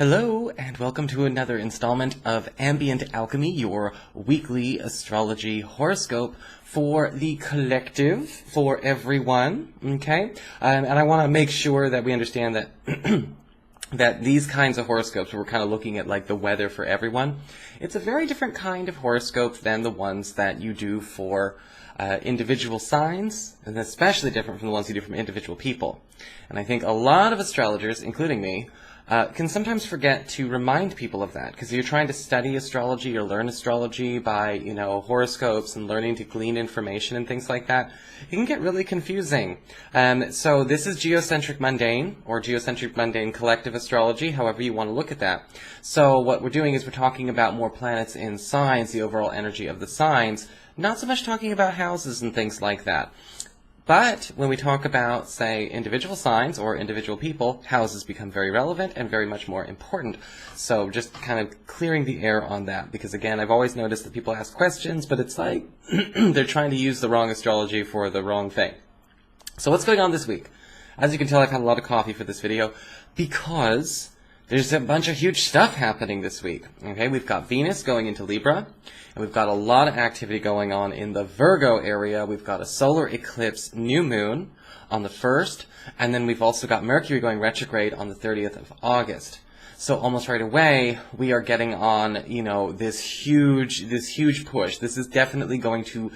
Hello, and welcome to another installment of Ambient Alchemy, your weekly astrology horoscope for the collective, for everyone, okay? And I want to make sure that we understand that that these kinds of horoscopes, we're kind of looking at like the weather for everyone. It's a very different kind of horoscope than the ones that you do for individual signs, and especially different from the ones you do from individual people. And I think a lot of astrologers, including me, can sometimes forget to remind people of that, because you're trying to study astrology or learn astrology by, horoscopes and learning to glean information and things like that. It can get really confusing. So this is geocentric mundane, or geocentric mundane collective astrology, however you want to look at that. So what we're doing is we're talking about more planets in signs, the overall energy of the signs, not so much talking about houses and things like that. But when we talk about, say, individual signs or individual people, houses become very relevant and very much more important. So just kind of clearing the air on that, because again, I've always noticed that people ask questions, but it's like they're trying to use the wrong astrology for the wrong thing. So what's going on this week? As you can tell, I've had a lot of coffee for this video because there's a bunch of huge stuff happening this week. Okay, we've got Venus going into Libra, and we've got a lot of activity going on in the Virgo area. We've got a solar eclipse new moon on the 1st, and then we've also got Mercury going retrograde on the 30th of August. So almost right away, we are getting on, this huge push. This is definitely going to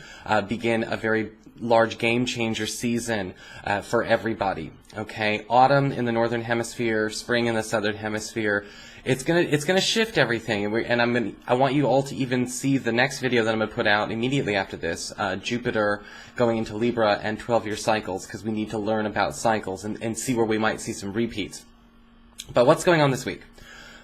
begin a very large game changer season for everybody. Okay, autumn in the northern hemisphere, spring in the southern hemisphere. It's gonna shift everything, and I want you all to even see the next video that I'm gonna put out immediately after this, Jupiter going into Libra and 12-year cycles, because we need to learn about cycles and see where we might see some repeats. But what's going on this week?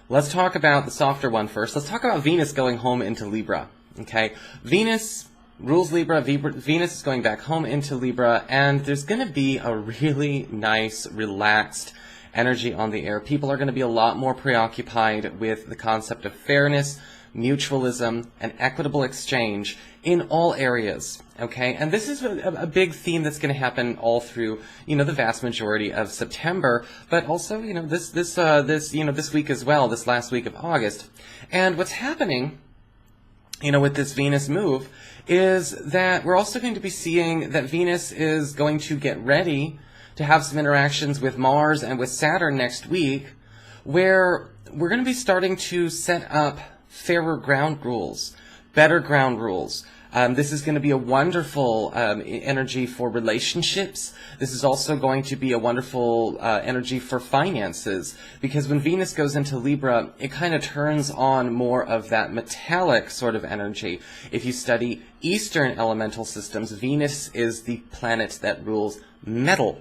Let's talk about the softer one first. Let's talk about Venus going home into Libra. Okay, Venus rules Libra. Venus is going back home into Libra, and there's going to be a really nice, relaxed energy on the air. People are going to be a lot more preoccupied with the concept of fairness, mutualism, and equitable exchange in all areas. Okay, and this is a big theme that's going to happen all through, the vast majority of September, but also, this week as well, this last week of August. And what's happening, with this Venus move, is that we're also going to be seeing that Venus is going to get ready to have some interactions with Mars and with Saturn next week, where we're going to be starting to set up fairer ground rules, better ground rules. This is going to be a wonderful energy for relationships. This is also going to be a wonderful energy for finances, because when Venus goes into Libra, it kind of turns on more of that metallic sort of energy. If you study Eastern elemental systems, Venus is the planet that rules metal.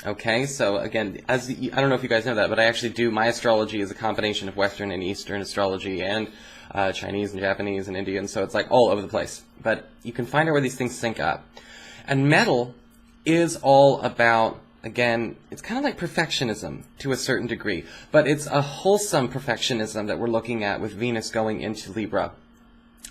Okay, so again, I don't know if you guys know that, but I actually do, my astrology is a combination of Western and Eastern astrology, and Chinese and Japanese and Indian, so it's like all over the place. But you can find out where these things sync up. And metal is all about, again, it's kind of like perfectionism to a certain degree, but it's a wholesome perfectionism that we're looking at with Venus going into Libra.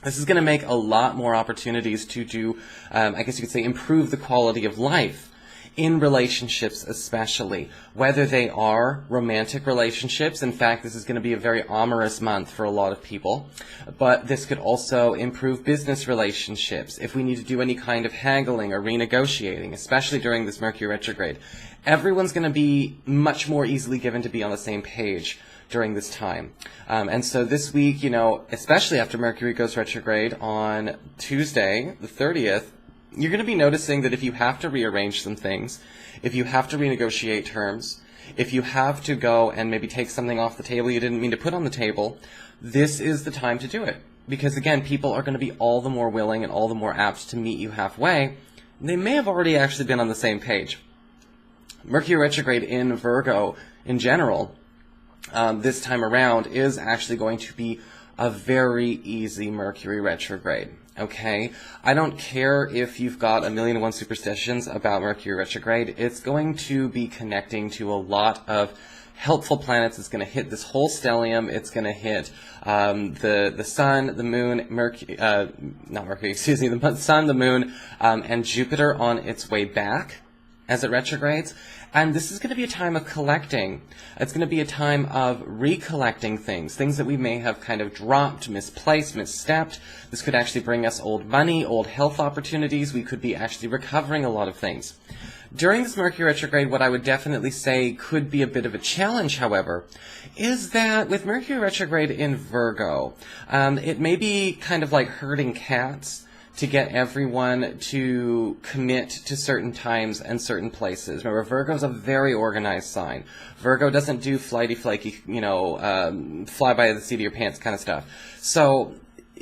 This is going to make a lot more opportunities to do, I guess you could say, improve the quality of life in relationships, especially, whether they are romantic relationships. In fact, this is going to be a very amorous month for a lot of people, but this could also improve business relationships if we need to do any kind of haggling or renegotiating, especially during this Mercury retrograde. Everyone's going to be much more easily given to be on the same page during this time. And so this week, especially after Mercury goes retrograde on Tuesday, the 30th, you're going to be noticing that if you have to rearrange some things, if you have to renegotiate terms, if you have to go and maybe take something off the table you didn't mean to put on the table, this is the time to do it. Because again, people are going to be all the more willing and all the more apt to meet you halfway. They may have already actually been on the same page. Mercury retrograde in Virgo in general, this time around, is actually going to be a very easy Mercury retrograde. Okay, I don't care if you've got 1,000,001 superstitions about Mercury retrograde. It's going to be connecting to a lot of helpful planets. It's going to hit this whole stellium. It's going to hit the Sun, the Moon, the Sun, the Moon, and Jupiter on its way back. as it retrogrades. And this is going to be a time of collecting. It's going to be a time of recollecting things that we may have kind of dropped, misplaced, misstepped. This could actually bring us old money, old health opportunities. We could be actually recovering a lot of things. During this Mercury retrograde, what I would definitely say could be a bit of a challenge, however, is that with Mercury retrograde in Virgo, it may be kind of like herding cats to get everyone to commit to certain times and certain places. Remember, Virgo's a very organized sign. Virgo doesn't do flighty, flaky, fly by the seat of your pants kind of stuff. So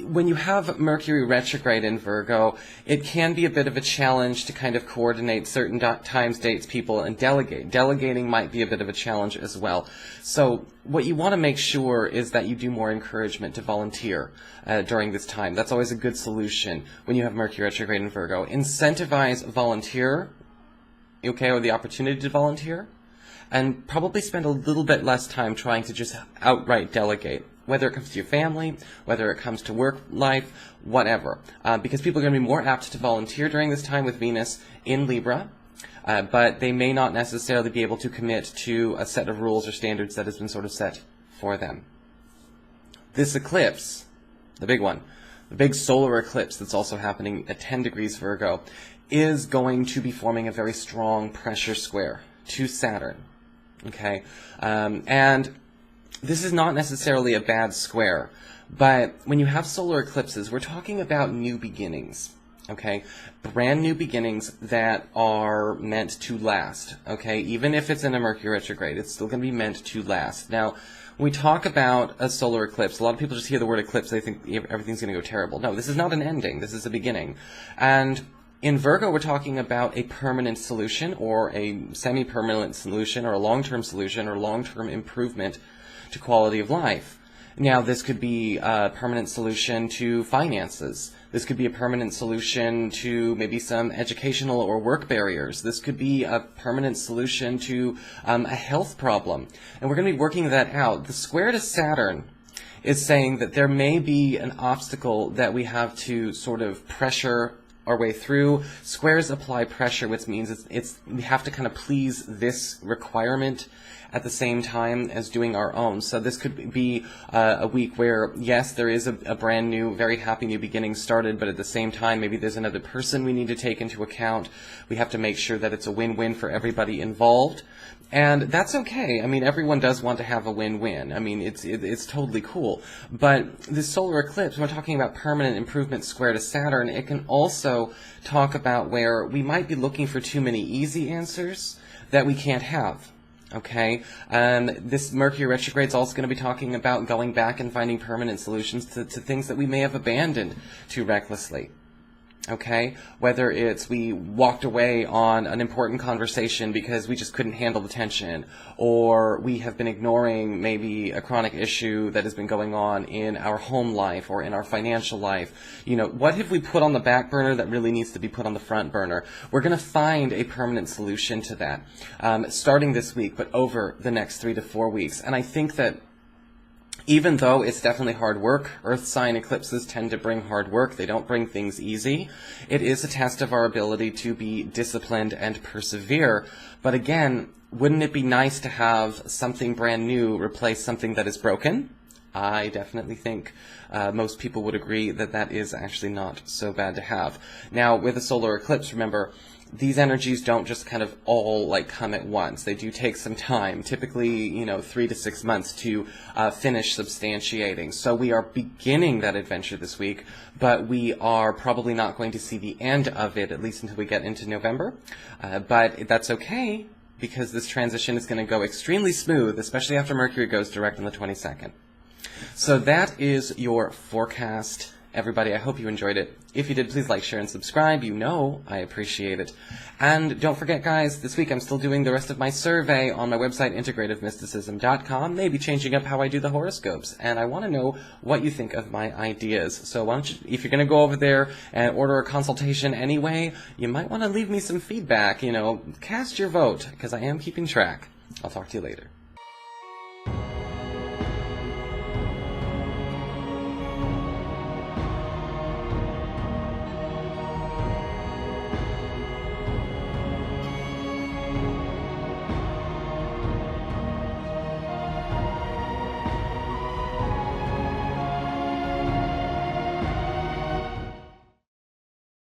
when you have Mercury retrograde in Virgo, it can be a bit of a challenge to kind of coordinate certain times, dates, people, and delegate. Delegating might be a bit of a challenge as well. So what you want to make sure is that you do more encouragement to volunteer during this time. That's always a good solution when you have Mercury retrograde in Virgo. Incentivize volunteer, okay, or the opportunity to volunteer, and probably spend a little bit less time trying to just outright delegate, whether it comes to your family, whether it comes to work life, whatever. Because people are going to be more apt to volunteer during this time with Venus in Libra, but they may not necessarily be able to commit to a set of rules or standards that has been sort of set for them. This eclipse, the big one, the big solar eclipse that's also happening at 10 degrees Virgo, is going to be forming a very strong pressure square to Saturn. Okay? And this is not necessarily a bad square, but when you have solar eclipses, we're talking about new beginnings, okay? Brand new beginnings that are meant to last, okay? Even if it's in a Mercury retrograde, it's still going to be meant to last. Now, when we talk about a solar eclipse, a lot of people just hear the word eclipse, they think everything's going to go terrible. No, this is not an ending. This is a beginning. And in Virgo, we're talking about a permanent solution or a semi-permanent solution or a long-term solution or long-term improvement to quality of life. Now, this could be a permanent solution to finances. This could be a permanent solution to maybe some educational or work barriers. This could be a permanent solution to a health problem. And we're going to be working that out. The square to Saturn is saying that there may be an obstacle that we have to sort of pressure our way through. Squares apply pressure, which means we have to kind of please this requirement at the same time as doing our own. So this could be a week where, yes, there is a brand new, very happy new beginning started, but at the same time, maybe there's another person we need to take into account. We have to make sure that it's a win-win for everybody involved. And that's okay. I mean, everyone does want to have a win-win. I mean, it's totally cool. But this solar eclipse, when we're talking about permanent improvement square to Saturn, it can also talk about where we might be looking for too many easy answers that we can't have. Okay, this Mercury retrograde is also going to be talking about going back and finding permanent solutions to things that we may have abandoned too recklessly. Okay, whether it's we walked away on an important conversation because we just couldn't handle the tension, or we have been ignoring maybe a chronic issue that has been going on in our home life or in our financial life. You know, what have we put on the back burner that really needs to be put on the front burner? We're going to find a permanent solution to that, starting this week, but over the next 3 to 4 weeks. And I think that even though it's definitely hard work, Earth sign eclipses tend to bring hard work. They don't bring things easy. It is a test of our ability to be disciplined and persevere. But again, wouldn't it be nice to have something brand new replace something that is broken? I definitely think most people would agree that that is actually not so bad to have. Now, with a solar eclipse, remember, these energies don't just kind of all come at once. They do take some time, typically 3 to 6 months to finish substantiating. So we are beginning that adventure this week, but we are probably not going to see the end of it, at least until we get into November. But that's okay, because this transition is going to go extremely smooth, especially after Mercury goes direct on the 22nd. So that is your forecast. Everybody, I hope you enjoyed it. If you did, please like, share, and subscribe. You know I appreciate it. And don't forget, guys, this week I'm still doing the rest of my survey on my website, integrativemysticism.com, maybe changing up how I do the horoscopes. And I want to know what you think of my ideas. So why don't you, if you're going to go over there and order a consultation anyway, you might want to leave me some feedback. Cast your vote, because I am keeping track. I'll talk to you later.